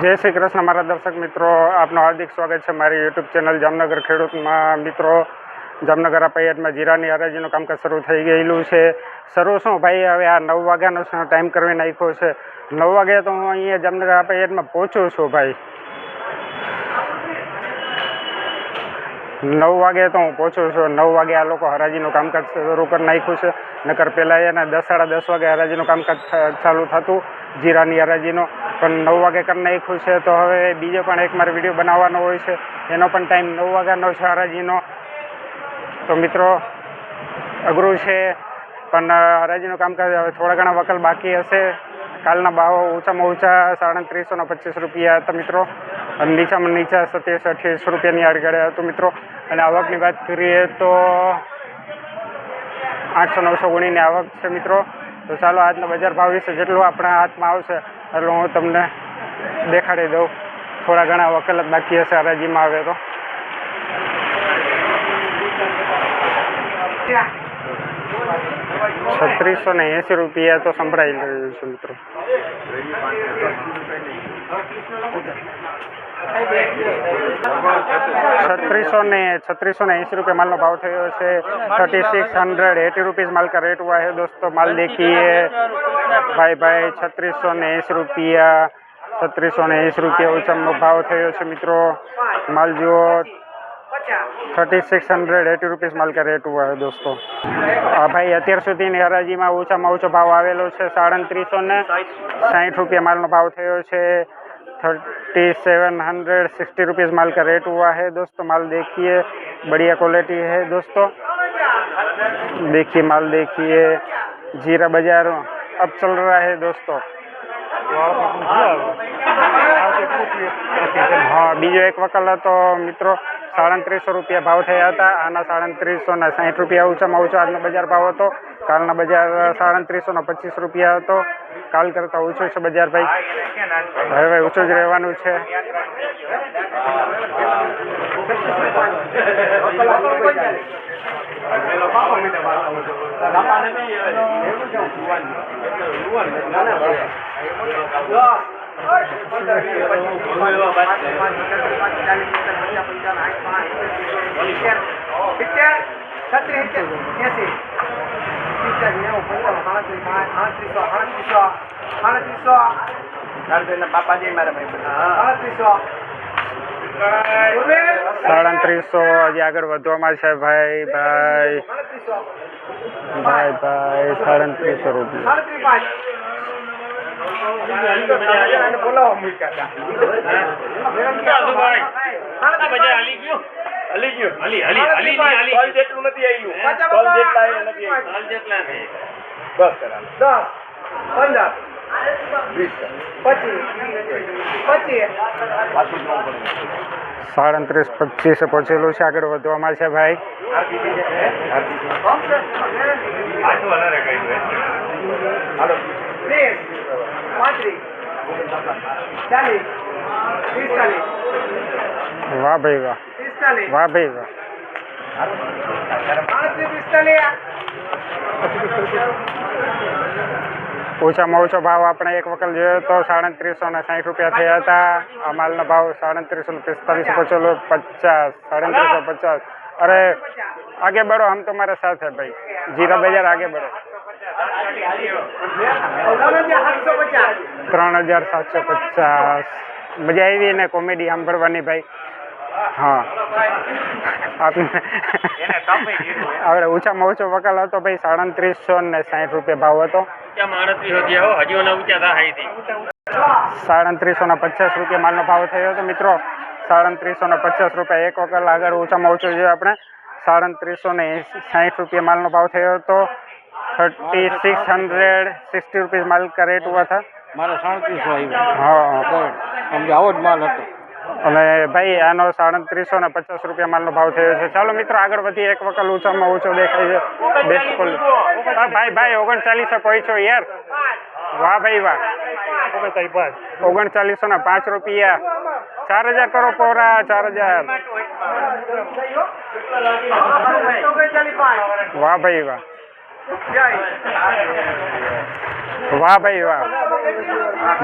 જય શ્રી કૃષ્ણ મારા દર્શક મિત્રો, આપનું હાર્દિક સ્વાગત છે મારી યુટ્યુબ ચેનલ જામનગર ખેડૂતમાં. મિત્રો, જામનગર આ પૈયાટમાં જીરાની હરાજીનું કામકાજ શરૂ થઈ ગયેલું છે. શરૂ શું ભાઈ, હવે આ 9 વાગ્યાનો ટાઈમ કરી નાખ્યો છે. 9 વાગે તો હું અહીંયા જામનગર આ પૈયાટમાં પહોંચું છું ભાઈ. 9 વાગે તો હું પહોંચું છું. 9 વાગે આ લોકો હરાજીનું કામકાજ શરૂ કરી નાખ્યું છે. નકર પહેલાં એને 10 સાડા 10 વાગે હરાજીનું કામકાજ ચાલુ થતું જીરાની હરાજીનો, પણ 9 વાગે કરી નાખ્યું છે. તો હવે બીજો પણ એક મારે વિડીયો બનાવવાનો હોય છે, એનો પણ ટાઈમ 9 વાગ્યાનો છે હરાજીનો. તો મિત્રો, અઘરું છે, પણ હરાજીનું કામકાજ હવે થોડા ઘણા વકલ બાકી હશે. કાલના ભાવ ઊંચામાં ઊંચા 3725 રૂપિયા હતા મિત્રો, અને નીચામાં નીચા 27-28 રૂપિયાની આડગળે હતું મિત્રો. અને આવકની વાત કરીએ તો 800-900 ગુણીની આવક છે મિત્રો. તો ચાલો આજના બજાર ભાવ વિશે જેટલું આપણા હાથમાં આવશે એટલું હું તમને દેખાડી દઉં. થોડા ઘણા વકલ જ બાકી હશે હરાજીમાં આવે તો. ₹3680 તો સંભળાઈ રહ્યું છે મિત્રો. ₹3680 माल भाव थे 3680 रुपीज़ माल का रेट हुआ है दोस्तों. माल देखिए भाई भाई, ₹3680 ऊंचा भाव थे मित्रों. माल जो 3680 रुपीज़ माल का रेट हुआ है दोस्तों. भाई અત્યાર સુધીની હરાજીમાં ઊંચામાં ઊંચો ભાવ આવેલો છે 3760 રૂપિયા માલનો ભાવ થયો છે. 3760 रुपीज़ माल का रेट हुआ है दोस्तों. माल देखिए, बढ़िया क्वालिटी है दोस्तों. देखिए माल देखिए, जीरा बाजार अब चल रहा है दोस्तों. हाँ, बीजो एक वकल तो मित्रों 3700 रुपया भाव थया था. आना 3760 रुपया ऊंचाમાં ऊंचો આજનો બજાર ભાવ હતો. કાલના બજાર 3725 રૂપિયા હતો. કાલ કરતાં ઊંચું છે બજાર ભાઈ, હવે ઊંચું જ રહેવાનું છે. ₹3700 હજી આગળ વધવામાં છે ભાઈ ભાઈ ભાઈ ભાઈ. 3700 રૂપિયા. ₹3725 પહોંચેલું છે, આગળ વધવામાં છે ભાઈ. વાહ ભાઈ વાહ, વાહ ભાઈ વાહ. ઊંચામાં ઊંચો ભાવ આપણે એક વકલ જોયો તો 3760 રૂપિયા થયા હતા. આ માલનો ભાવ 3745 પહોંચેલો. 50 3750. અરે आगे बढ़ो, हम तुम्हारे साथ है भाई. जीरा बाजार आगे बढ़ो. 3750. મજા આવી ને કોમેડી સાંભળવાની ભાઈ. હા, આપણે હવે ઊંચામાં ઊંચો વકલ હતો ભાઈ 3760 રૂપિયા ભાવ હતો. 3750 રૂપિયા માલનો ભાવ થયો હતો મિત્રો. 3750 રૂપિયા એક વકલ આગળ ઊંચામાં ઊંચો જોઈએ આપણે. 3760 रुपये माल नो भाव थे तो 3660 रुपीज़ माल का रेट हुआ था. मारा 3700 हाँ, समझे आवो ज माल હતો. અને ભાઈ આનો 3750 રૂપિયા માલનો ભાવ થયો છે. ચાલો મિત્રો આગળ વધી. એક વકલ ઊંચામાં ઊંચો દેખાય છે. Best quality. ભાઈ ભાઈ 39 કોઈ છો યાર. વાહ ભાઈ વાહ. 3905 રૂપિયા. 4000 કરો પોરા. 4000. વાહ ભાઈ વાહ. વાહ ભાઈ વાહ,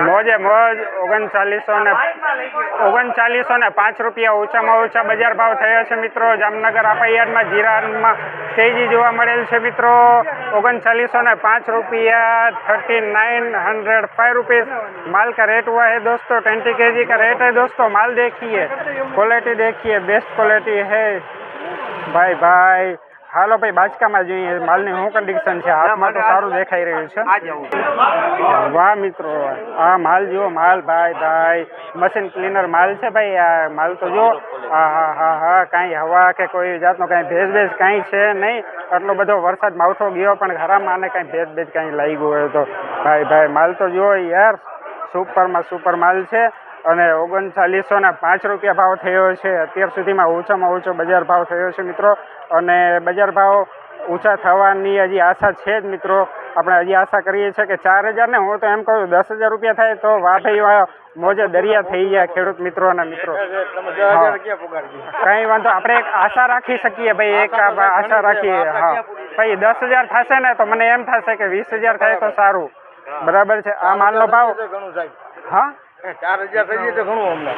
મોજે મોજ. 3905 રૂપિયા ઓછામાં ઓછા બજાર ભાવ થયા છે મિત્રો. જામનગર આપૈયારમાં જીરામાં તેજી જોવા મળેલ છે મિત્રો. 3905 रुपया 3905 रुपीज़ माल का रेट हुआ है दोस्तों. 20 kg का रेट है दोस्तों. माल देखिए, क्वालिटी देखिए, बेस्ट क्वालिटी है ભાઈ ભાઈ. હાલો ભાઈ બાચકામાં જોઈએ માલની શું કન્ડિશન છે. હાથમાં તો સારું દેખાઈ રહ્યું છે. વાહ મિત્રો, આ માલ જુઓ, માલ ભાઈ ભાઈ મશીન ક્લીનર માલ છે ભાઈ. આ માલ તો જુઓ. હા કાંઈ હવા કે કોઈ જાતનો કાંઈ ભેજ કાંઈ છે નહીં. આટલો બધો વરસાદ માવઠો ગયો પણ ઘરામાં આને કાંઈ ભેજ કાંઈ લાગી ગયો હોય તો ભાઈ માલ તો જુઓ યાર, સુપરમાં સુપર માલ છે. અને 3905 રૂપિયા ભાવ થયો છે અત્યાર સુધીમાં. ઓછામાં ઓછો બજાર ભાવ થયો છે મિત્રો. અને બજાર ભાવ ઊંચા થવાની હજી આશા છે જ મિત્રો. આપણે હજી આશા કરીએ છીએ કે 4000 ને હું તો એમ કહું 10,000 રૂપિયા થાય તો વાહ ભાઈ વાહ, મોજે દરિયા થઈ ગયા ખેડૂત મિત્રો અને મિત્રો. કંઈ વાંધો, આપણે એક આશા રાખી શકીએ ભાઈ, એક આશા રાખીએ. હા ભાઈ 10,000 થશે ને તો મને એમ થશે કે 20,000 થાય તો સારું. બરાબર છે. આ માલનો ભાવ હા 4000 થઈ જાય તો ઘણું અમને.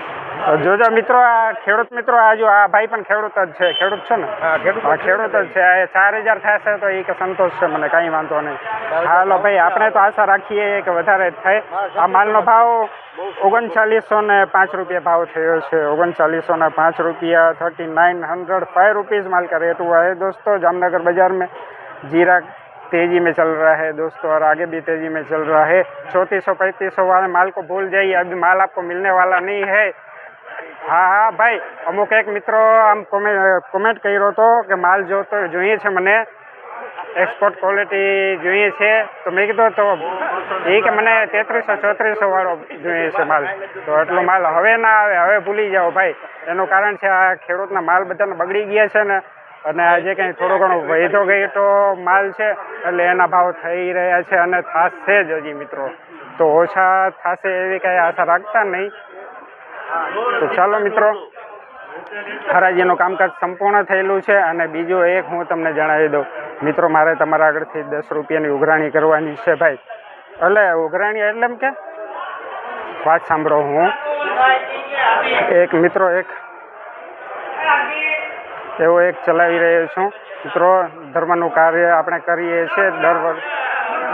જોજો મિત્રો, આ ખેડૂત મિત્રો, આ જો આ ભાઈ પણ ખેડૂત જ છે. ખેડૂત છે ને? હા ખેડૂત જ છે. 4000 થશે તો એ કે સંતોષ છે મને, કાંઈ વાંધો નહીં. હાલો ભાઈ, આપણે તો આશા રાખીએ કે વધારે થાય. આ માલનો ભાવ 3905 रुपया भाव થયો છે. 3905 रुपया 3905 रुपीज़ माल का रेट हुआ है दोस्तों. जामनगर बाजार में जीरा तेजी में चल रहा है दोस्तों, और आगे भी तेजी में चल रहा है. 3400-3500 वाले माल को भूल जाइए, अभी माल आपको मिलने वाला नहीं है. હા ભાઈ, અમુક એક મિત્રો આમ કોમેન્ટ કર્યો હતો કે માલ જોઈએ છે મને, એક્સપોર્ટ ક્વોલિટી જોઈએ છે. તો મેં કીધું તો એ કે મને 3300-3400 વાળો જોઈએ છે માલ. તો એટલો માલ હવે ના આવે, હવે ભૂલી જાઓ ભાઈ. એનું કારણ છે આ ખેડૂતના માલ બધાને બગડી ગયા છે ને, અને આજે કંઈ થોડો ઘણો વૈધો ગયેલો માલ છે એટલે એના ભાવ થઈ રહ્યા છે અને થશે જ હજી મિત્રો. તો ઓછા થશે એવી કાંઈ આશા રાખતા નહીં. તો ચાલો મિત્રો, હરાજીનું કામકાજ સંપૂર્ણ થયેલું છે. અને બીજું એક હું તમને જણાવી દઉં મિત્રો, મારે તમારા આગળથી 10 રૂપિયાની ઉઘરાણી કરવાની છે ભાઈ. એટલે ઉઘરાણી એટલે એમ કે વાત સાંભળો, હું એક મિત્રો એવો એક ચલાવી રહ્યો છું મિત્રો. ધર્મનું કાર્ય આપણે કરીએ છીએ,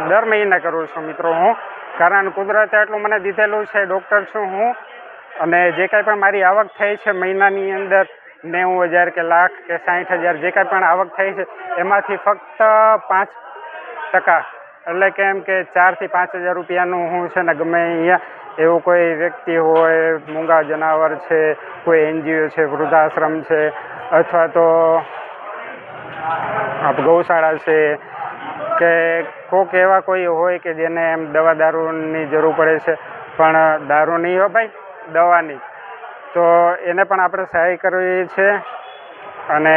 દર મહિને કરું છું મિત્રો હું. કારણ કુદરતે એટલું મને દીધેલું છે, ડૉક્ટર છું હું. અને જે કાંઈ પણ મારી આવક થઈ છે મહિનાની અંદર 90,000 કે લાખ કે 60,000 જે કાંઈ પણ આવક થઈ છે એમાંથી ફક્ત 5% એટલે કેમ કે 4,000 થી 5,000 રૂપિયાનું હું છે ને ગમે અહીંયા એવું કોઈ વ્યક્તિ હોય, મૂંગા જનાવર છે, કોઈ NGO છે, વૃદ્ધાશ્રમ છે, અથવા તો ગૌશાળા છે, કે કોક એવા કોઈ હોય કે જેને એમ દવા દારૂની જરૂર પડે છે, પણ દારૂ નહીં હો ભાઈ, દવાની, તો એને પણ આપણે સહાય કરવી છે. અને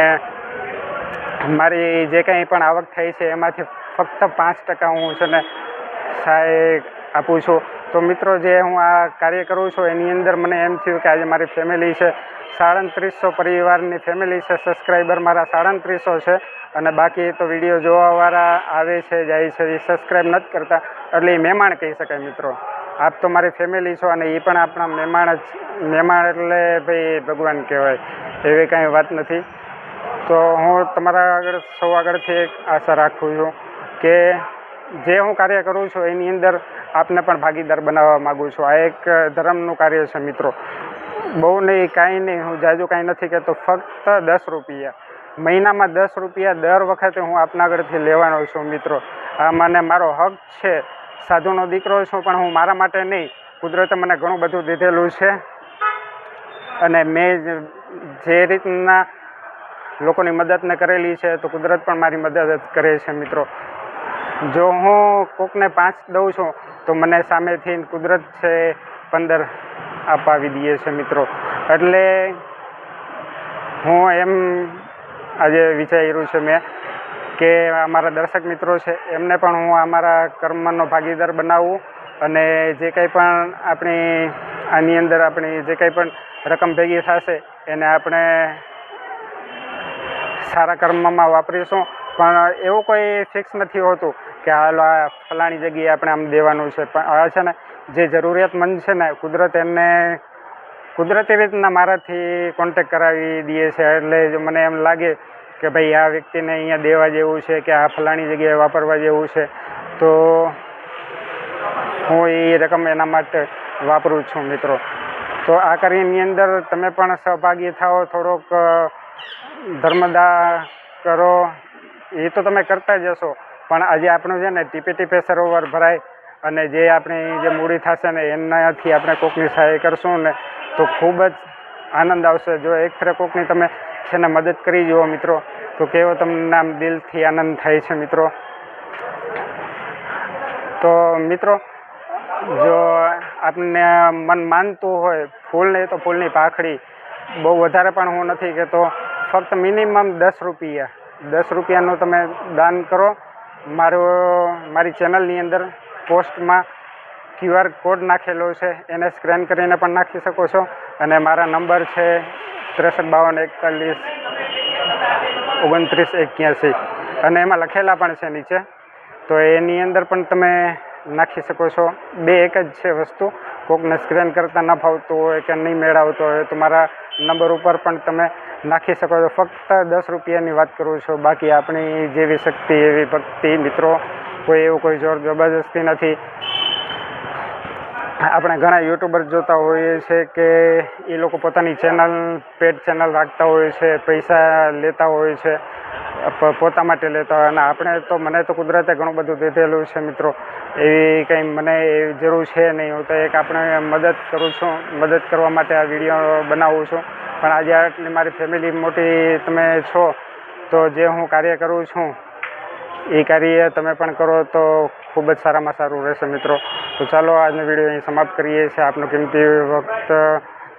મારી જે કંઈ પણ આવક થઈ છે એમાંથી ફક્ત 5% હું છે ને સહાય આપું છું. તો મિત્રો, જે હું આ કાર્ય કરું છું એની અંદર મને એમ થયું કે આજે મારી ફેમિલી છે 3700 પરિવારની ફેમિલી છે. સબસ્ક્રાઈબર મારા 3700 છે. અને બાકી તો વિડીયો જોવાવાળા આવે છે, જાય છે, એ સબસ્ક્રાઈબ નથી કરતા, એટલે એ મહેમાન કહી શકાય મિત્રો. આપ તો મારી ફેમિલી છો અને એ પણ આપણા મહેમાન જ. મહેમાન એટલે ભાઈ ભગવાન કહેવાય, એવી કાંઈ વાત નથી. તો હું તમારા આગળ સૌ આગળથી એક આશા રાખું છું કે જે હું કાર્ય કરું છું એની અંદર આપને પણ ભાગીદાર બનાવવા માગું છું. આ એક ધર્મનું કાર્ય છે મિત્રો. બહુ નહીં, કાંઈ નહીં, હું જાજુ કાંઈ નથી કહેતો. ફક્ત 10 રૂપિયા મહિનામાં, 10 રૂપિયા દર વખતે હું આપના આગળથી લેવાનો છું મિત્રો. આ મને મારો હક છે. સાધુનો દીકરો છું, પણ હું મારા માટે નહીં, કુદરતે મને ઘણું બધું દીધેલું છે. અને મેં જે રીતના લોકોની મદદને કરેલી છે તો કુદરત પણ મારી મદદ કરે છે મિત્રો. જો હું કોકને 5 દઉં છું તો મને સામેથી કુદરત છે 15 અપાવી દે છે મિત્રો. એટલે હું એમ આજે વિચાર્યું છે મેં કે અમારા દર્શક મિત્રો છે એમને પણ હું અમારા કર્મનો ભાગીદાર બનાવું. અને જે કંઈ પણ આપણી આની અંદર આપણી જે કંઈ પણ રકમ ભેગી થશે એને આપણે સારા કર્મમાં વાપરીશું. પણ એવું કોઈ ફિક્સ નથી હોતું કે હાલો આ ફલાણી જગ્યાએ આપણે આમ દેવાનું છે. પણ આ છે ને જે જરૂરિયાતમંદ છે ને કુદરત એમને કુદરતી રીતના મારાથી કોન્ટેક કરાવી દે છે. એટલે જો મને એમ લાગે કે ભાઈ આ વ્યક્તિને અહીંયા દેવા જેવું છે કે આ ફલાણી જગ્યાએ વાપરવા જેવું છે, તો હું એ રકમ એના માટે વાપરું છું મિત્રો. તો આ કાર્યની અંદર તમે પણ સહભાગી થાઓ, થોડોક ધર્મદાન કરો. એ તો તમે કરતા જ હશો, પણ આજે આપણું છે ને ટીપે ટીપે સરોવર ભરાય અને જે આપણી જે મૂડી થશે ને એનાથી આપણે કોકની સહાય કરશું ને તો ખૂબ જ આનંદ આવશે. જો એક ફેરે કોકની તમે છે ને મદદ કરી જુઓ મિત્રો, તો કેવો તમને આમ દિલથી આનંદ થાય છે મિત્રો. તો મિત્રો, જો આપને મન માનતું હોય ફૂલ નહીં તો ફૂલની પાંખડી, બહુ વધારે પણ હું નથી કહેતો, ફક્ત મિનિમમ 10 રૂપિયાનું તમે દાન કરો. મારી ચેનલની અંદર પોસ્ટમાં QR કોડ નાખેલો છે, એને સ્કેન કરીને પણ નાખી શકો છો. અને મારા નંબર છે 63 52 41 29 81 અને એમાં લખેલા પણ છે નીચે, તો એની અંદર પણ તમે નાખી શકો છો. બે એક જ છે વસ્તુ, કોકને સ્કેન કરતા ન ફાવતું હોય કે નહીં મેળવતો હોય તો મારા નંબર ઉપર પણ તમે નાખી શકો છો. ફક્ત 10 રૂપિયાની વાત કરું છું. બાકી આપણી જેવી શક્તિ એવી ભક્તિ મિત્રો, કોઈ જોર જબરદસ્તી નથી. આપણે ઘણા યુટ્યુબર જોતા હોઈએ છીએ કે એ લોકો પોતાની પેડ ચેનલ રાખતા હોય છે, પૈસા લેતા હોય છે, પોતા માટે લેતા હોય. અને આપણે તો મને તો કુદરતે ઘણું બધું દીધેલું છે મિત્રો, એવી કંઈ મને એવી જરૂર છે નહીં. હું તો એક આપણે મદદ કરું છું, મદદ કરવા માટે આ વિડીયો બનાવું છું. પણ આજે આટલી મારી ફેમિલી મોટી તમે છો, તો જે હું કાર્ય કરું છું એ કાર્ય તમે પણ કરો તો ખૂબ જ સારામાં સારું રહેશે મિત્રો. તો ચાલો આજનો વિડીયો અહીં સમાપ્ત કરીએ છીએ. આપનો કિંમતી વખત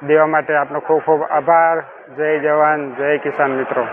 દેવા માટે આપનો ખૂબ ખૂબ આભાર. જય જવાન, જય કિસાન મિત્રો.